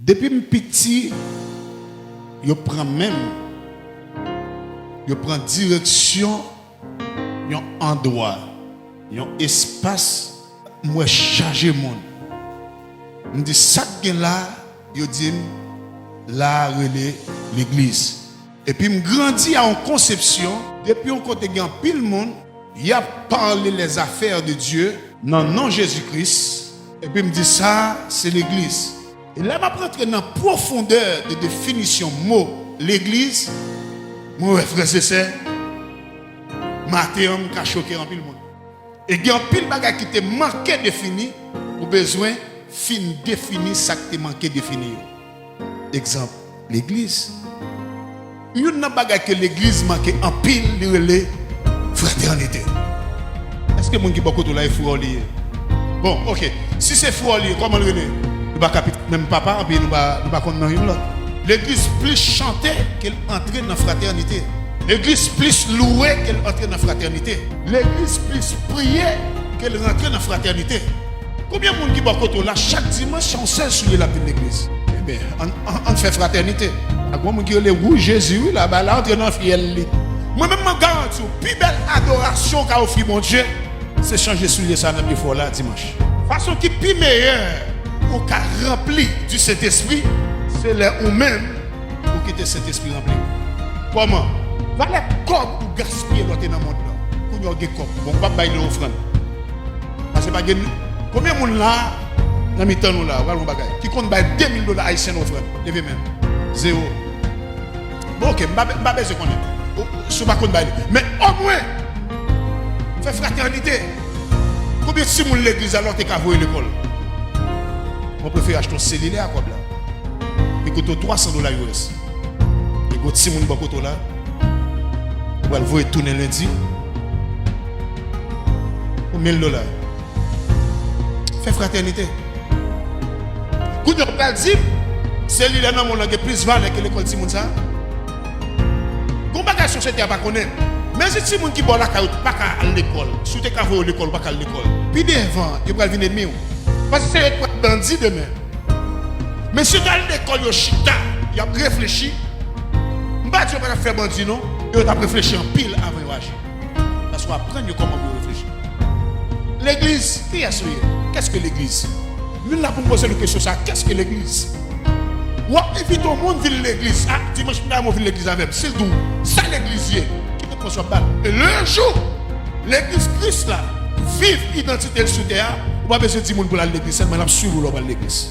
Depuis petit, je prends direction un endroit, un espace, moi charger monde. Je dis ça que là, je dis là relais l'église. Et puis je grandis à une conception, depuis on côté gagne pile monde, il a parlé les affaires de Dieu dans le nom de Jésus-Christ. Et puis me dit ça, c'est l'église. Et là, je vais rentrer dans la profondeur de définition mot l'église. Moi, frère, c'est ça. Matin, qui a choqué en pile monde. Et il y a un pile bagage qui te manqué défini, ou besoin fin définir ça qui te manqué définir. Exemple, l'église. Il y a un bagage que l'église manque en pile de fraternité. Est-ce que les gens qui beaucoup de là, il faut lire? Bon, ok. Si c'est fou lire, comment le relais? Nous ne pouvons même papa, nous ne pouvons pas connaître l'autre. L'église plus chanter qu'elle entre dans la fraternité. L'église plus louer qu'elle entre dans la fraternité. L'église plus prier qu'elle rentre dans la fraternité. Combien de gens qui sont là chaque dimanche, on sait sur l'église? Eh bien, on fait fraternité. Il y a des gens qui disent Jésus, là-bas, là, entre dans la fiel. Moi-même, je garantis, la plus belle adoration qu'a offert mon Dieu, c'est changer sur les ça dans le là dimanche. La façon qui est plus meilleure, on a rempli du Saint-Esprit, c'est là où même pour quitter cet esprit rempli. Comment? Valez comme pour gaspiller l'autre dans le monde. Pour nous avoir bon, pas bailler l'offrande. Parce que combien de monde là, dans le temps là, qui compte bailler $2000 haïtiens offrande, levez même. Zéro. Bon, ok, je ne vais pas besoin de connaître. Je ne vais pas bailler. Mais au moins, faire fraternité. Combien de gens l'église alors tu as voué l'école? On préfère acheter un cellulaire comme là. Il coûte $300 US. Et quand si mon bakoto là, on va le voir tourner lundi. Pour $1000. Fais fraternité. Quand on va dire, cellulaire dans mon langue est plus valeur que l'école Simon ça. Quand on va société pas connaître. Mais si Simon qui boit la carotte pas à l'école, si tu es à l'école pas à l'école. Puis devant, il va venir ennemi. Parce que c'est un bandit demain. Mais si tu as l'école, il a réfléchi. Je ne vais pas faire bandit, non. Il a réfléchi en pile avant d'agir. Parce qu'on apprend comment réfléchir. L'église, qui est-ce que qu'est-ce que l'église? Nous là pour poser une question ça, qu'est-ce que l'église? Ou évite au monde de l'église. Ah, dimanche, je vais venir l'église avec. C'est d'où? Ça l'église. Qui te prend sur balle. Et le jour, l'église Christ là, vive identité sous terre. On va besoin de dire pour l'église, seulement on suivre l'église.